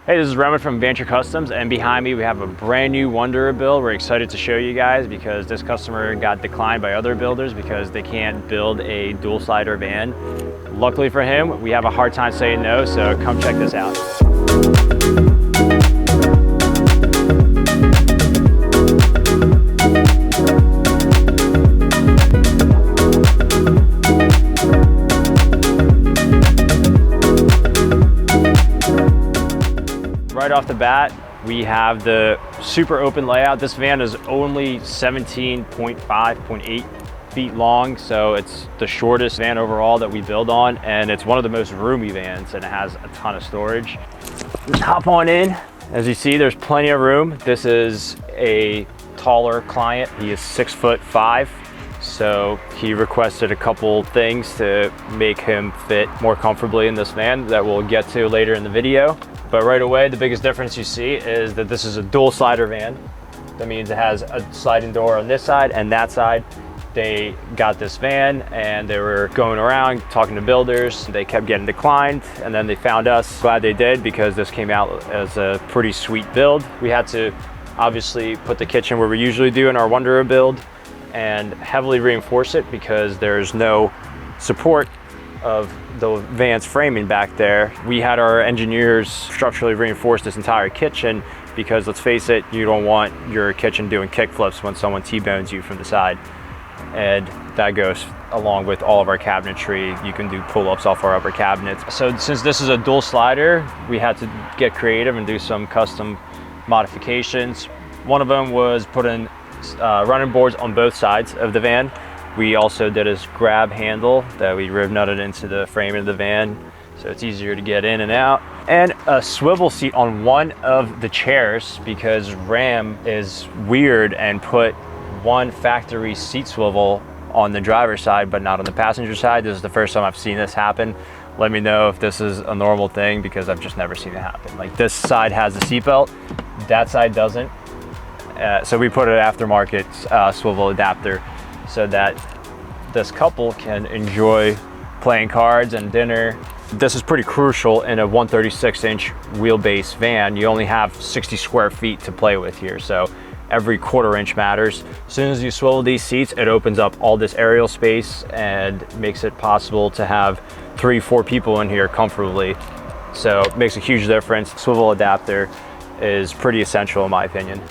Hey, this is Roman from Vanture Customs, and behind me we have a brand new Wanderer build. We're excited to show you guys because this customer got declined by other builders because they can't build a dual slider van. Luckily for him, we have a hard time saying no, so come check this out. Right off the bat, we have the super open layout. This van is only 17.8 feet long, so it's the shortest van overall that we build on, and it's one of the most roomy vans, and it has a ton of storage. Just hop on in. As you see, there's plenty of room. This is a taller client. He is 6'5", so he requested a couple things to make him fit more comfortably in this van that we'll get to later in the video. But right away, the biggest difference you see is that this is a dual slider van. That means it has a sliding door on this side and that side. They got this van and they were going around talking to builders. They kept getting declined, and then they found us. Glad they did, because this came out as a pretty sweet build. We had to obviously put the kitchen where we usually do in our Wanderer build and heavily reinforce it because there's no support of the van's framing back there. We had our engineers structurally reinforce this entire kitchen because, let's face it, you don't want your kitchen doing kickflips when someone T-bones you from the side. And that goes along with all of our cabinetry. You can do pull-ups off our upper cabinets. So since this is a dual slider, we had to get creative and do some custom modifications. One of them was putting running boards on both sides of the van. We also did a grab handle that we rib nutted into the frame of the van, so it's easier to get in and out. And a swivel seat on one of the chairs because Ram is weird and put one factory seat swivel on the driver's side but not on the passenger side. This is the first time I've seen this happen. Let me know if this is a normal thing, because I've just never seen it happen. Like, this side has the seatbelt, that side doesn't. So we put an aftermarket swivel adapter so that this couple can enjoy playing cards and dinner. This is pretty crucial in a 136-inch wheelbase van. You only have 60 square feet to play with here, so every quarter inch matters. As soon as you swivel these seats, it opens up all this aerial space and makes it possible to have 3-4 people in here comfortably. So it makes a huge difference. Swivel adapter is pretty essential in my opinion.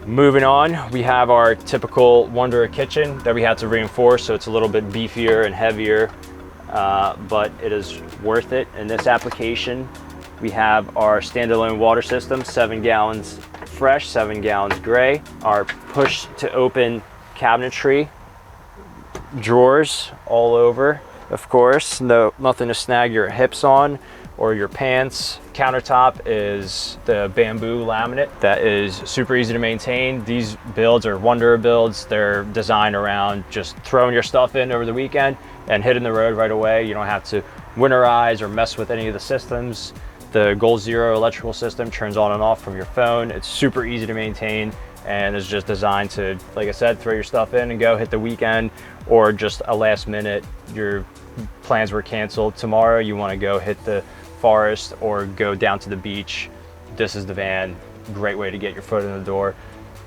Moving on, we have our typical Wanderer kitchen that we had to reinforce, so it's a little bit beefier and heavier, but it is worth it. In this application, we have our standalone water system, 7 gallons fresh, 7 gallons gray. Our push to open cabinetry, drawers all over, of course, nothing to snag your hips on or your pants. Countertop is the bamboo laminate that is super easy to maintain. These builds are Wanderer builds. They're designed around just throwing your stuff in over the weekend and hitting the road right away. You don't have to winterize or mess with any of the systems. The Goal Zero electrical system turns on and off from your phone. It's super easy to maintain and is just designed to, like I said, throw your stuff in and go hit the weekend, or just a last minute, your plans were canceled tomorrow, you want to go hit the forest or go down to the beach. This is the van. Great way to get your foot in the door.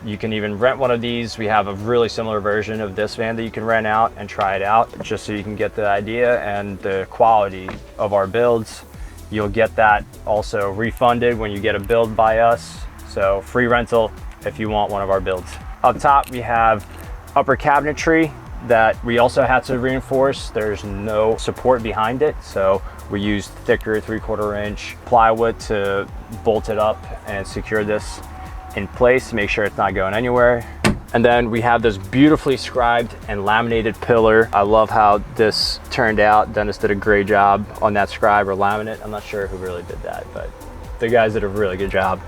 You can even rent one of these. We have a really similar version of this van that you can rent out and try it out, just so you can get the idea and the quality of our builds. You'll get that also refunded when you get a build by us, so free rental if you want one of our builds. Up top, we have upper cabinetry that we also had to reinforce. There's no support behind it, so we used thicker 3/4 inch plywood to bolt it up and secure this in place to make sure it's not going anywhere. And then we have this beautifully scribed and laminated pillar. I love how this turned out. Dennis did a great job on that scribe or laminate. I'm not sure who really did that, but the guys did a really good job.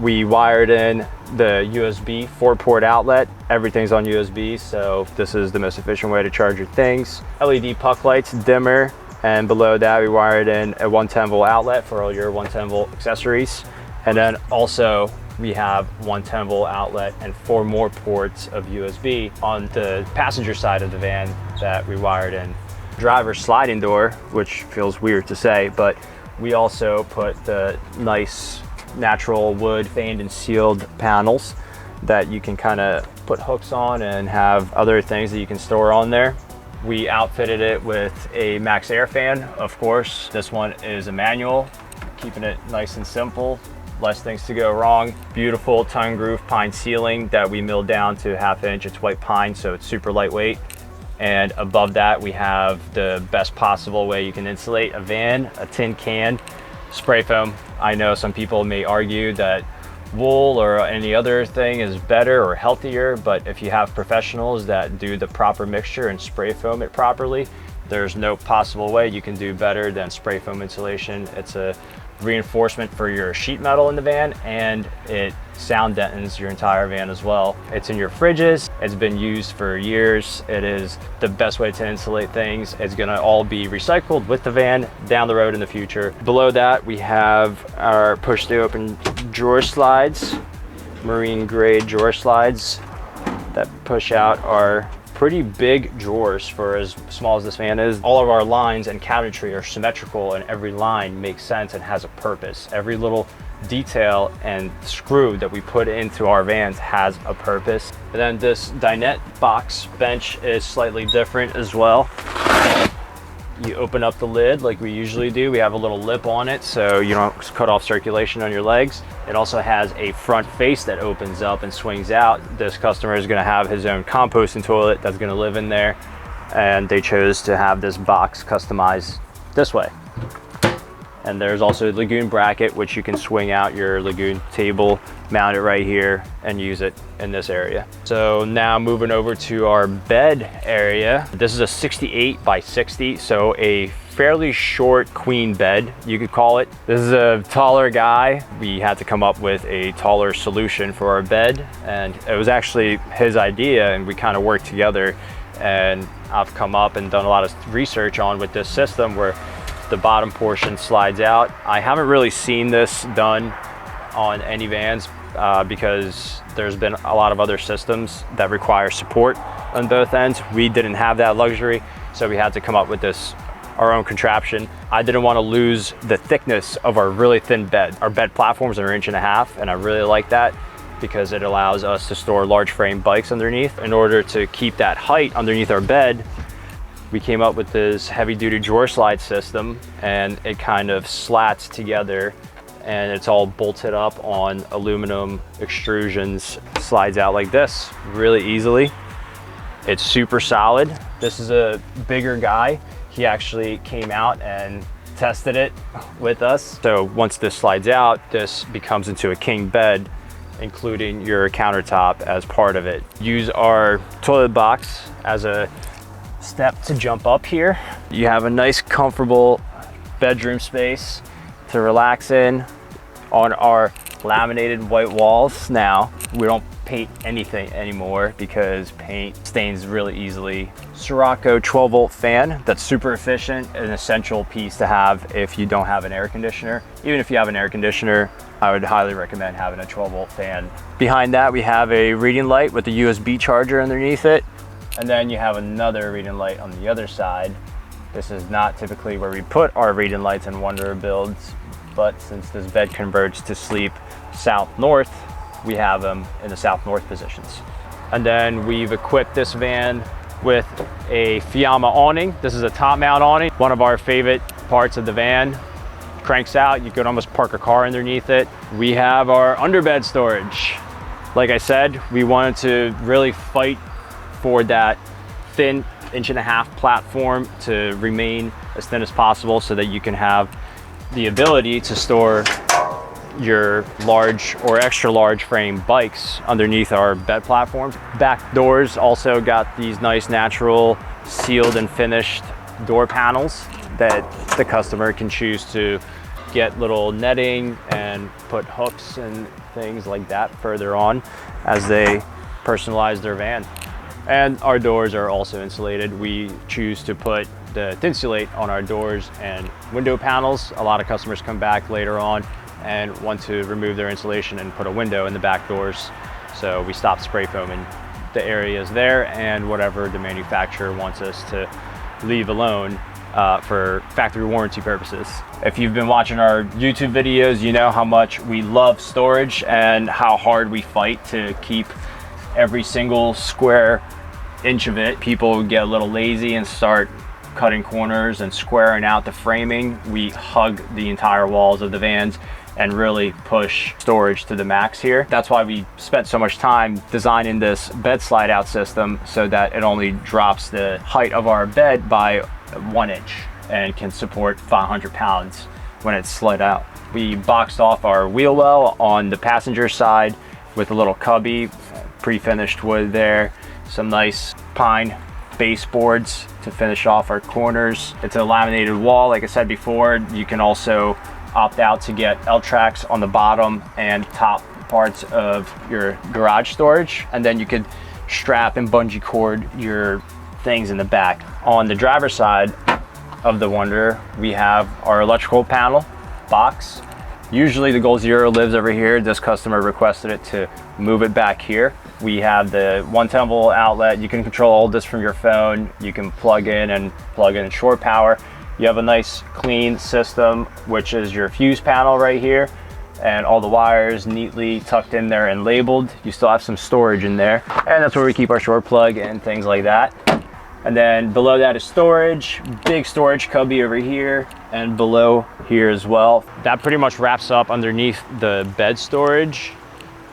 We wired in the USB 4-port outlet. Everything's on USB, so this is the most efficient way to charge your things. LED puck lights, dimmer, and below that we wired in a 110-volt outlet for all your 110-volt accessories. And then also we have 110-volt outlet and 4 more ports of USB on the passenger side of the van that we wired in. Driver's sliding door, which feels weird to say, but we also put the nice natural wood veined and sealed panels that you can kind of put hooks on and have other things that you can store on there. We outfitted it with a max air fan, of course. This one is a manual, keeping it nice and simple, less things to go wrong. Beautiful tongue groove pine ceiling that we milled down to 1/2 inch. It's white pine, so it's super lightweight. And above that, we have the best possible way you can insulate a van, a tin can, spray foam. I know some people may argue that wool or any other thing is better or healthier, but if you have professionals that do the proper mixture and spray foam it properly, there's no possible way you can do better than spray foam insulation. It's a reinforcement for your sheet metal in the van, and it sound deadens your entire van as well. It's in your fridges. It's been used for years. It is the best way to insulate things. It's gonna all be recycled with the van down the road in the future. Below that, we have our push to open drawer slides, marine grade drawer slides that push out our pretty big drawers for as small as this van is. All of our lines and cabinetry are symmetrical, and every line makes sense and has a purpose. Every little detail and screw that we put into our vans has a purpose. And then this Dinette box bench is slightly different as well. You open up the lid like we usually do. We have a little lip on it so you don't cut off circulation on your legs. It also has a front face that opens up and swings out. This customer is gonna have his own composting toilet that's gonna live in there, and they chose to have this box customized this way. And there's also a lagoon bracket, which you can swing out your lagoon table, mount it right here, and use it in this area. So now moving over to our bed area. This is a 68 by 60, so a fairly short queen bed, you could call it. This is a taller guy. We had to come up with a taller solution for our bed, and it was actually his idea, and we kind of worked together. And I've come up and done a lot of research on with this system where the bottom portion slides out. I haven't really seen this done on any vans because there's been a lot of other systems that require support on both ends. We didn't have that luxury, so we had to come up with this, our own contraption. I didn't want to lose the thickness of our really thin bed. Our bed platforms are 1.5 inches, and I really like that because it allows us to store large frame bikes underneath. In order to keep that height underneath our bed, we came up with this heavy duty drawer slide system, and it kind of slats together and it's all bolted up on aluminum extrusions, slides out like this really easily. It's super solid. This is a bigger guy. He actually came out and tested it with us. So once this slides out, this becomes into a king bed, including your countertop as part of it. Use our toilet box as a step to jump up here. You have a nice comfortable bedroom space to relax in on our laminated white walls. Now we don't paint anything anymore because paint stains really easily. Sirocco 12-volt fan that's super efficient, an essential piece to have if you don't have an air conditioner. Even if you have an air conditioner, I would highly recommend having a 12-volt fan. Behind that, we have a reading light with a USB charger underneath it. And then you have another reading light on the other side. This is not typically where we put our reading lights in Wanderer builds, but since this bed converts to sleep south-north, we have them in the south-north positions. And then we've equipped this van with a Fiamma awning. This is a top mount awning, one of our favorite parts of the van. Cranks out, you could almost park a car underneath it. We have our underbed storage. Like I said, we wanted to really fight for that thin 1.5 inch platform to remain as thin as possible so that you can have the ability to store your large or extra large frame bikes underneath our bed platforms. Back doors also got these nice natural sealed and finished door panels that the customer can choose to get little netting and put hooks and things like that further on as they personalize their van. And our doors are also insulated. We choose to put the Thinsulate on our doors and window panels. A lot of customers come back later on and want to remove their insulation and put a window in the back doors. So we stop spray foaming the areas there, and whatever the manufacturer wants us to leave alone, for factory warranty purposes. If you've been watching our YouTube videos, you know how much we love storage and how hard we fight to keep every single square inch of it. People get a little lazy and start cutting corners and squaring out the framing. We hug the entire walls of the vans and really push storage to the max here. That's why we spent so much time designing this bed slide out system, so that it only drops the height of our bed by 1 inch and can support 500 pounds when it's slid out. We boxed off our wheel well on the passenger side with a little cubby, pre-finished wood there, some nice pine baseboards to finish off our corners. It's a laminated wall, like I said before. You can also opt out to get L-tracks on the bottom and top parts of your garage storage, and then you could strap and bungee cord your things in the back. On the driver's side of the Wonder, we have our electrical panel box. Usually the Goal Zero lives over here. This customer requested it to move it back here. We have the 110 volt outlet. You can control all this from your phone. You can plug in shore power. You have a nice clean system, which is your fuse panel right here, and all the wires neatly tucked in there and labeled. You still have some storage in there, and that's where we keep our short plug and things like that. And then below that is storage, big storage cubby over here, and below here as well. That pretty much wraps up underneath the bed storage.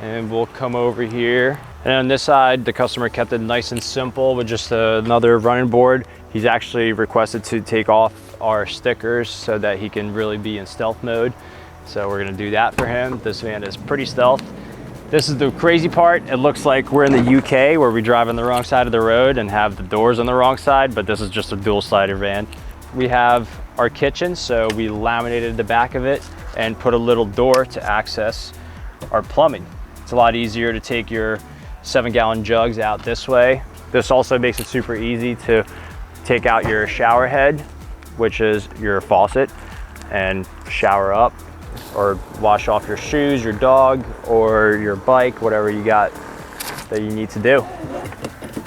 And we'll come over here. And on this side, the customer kept it nice and simple with just another running board. He's actually requested to take off our stickers so that he can really be in stealth mode. So we're gonna do that for him. This van is pretty stealth. This is the crazy part. It looks like we're in the UK where we drive on the wrong side of the road and have the doors on the wrong side, but this is just a dual-sided van. We have our kitchen, so we laminated the back of it and put a little door to access our plumbing. It's a lot easier to take your 7-gallon jugs out this way. This also makes it super easy to take out your shower head, which is your faucet, and shower up or wash off your shoes, your dog, or your bike, whatever you got that you need to do.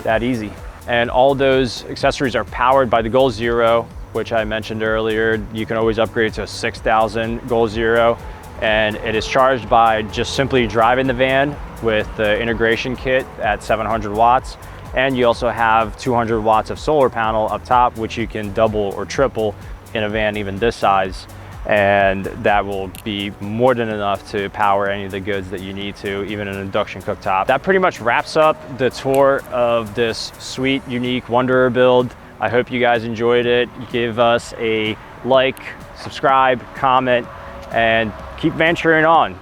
That easy. And all those accessories are powered by the Goal Zero, which I mentioned earlier. You can always upgrade to a 6,000 Goal Zero, and it is charged by just simply driving the van with the integration kit at 700 watts. And you also have 200 watts of solar panel up top, which you can double or triple in a van even this size. And that will be more than enough to power any of the goods that you need to, even an induction cooktop. That pretty much wraps up the tour of this sweet, unique Wanderer build. I hope you guys enjoyed it. Give us a like, subscribe, comment, and keep venturing on.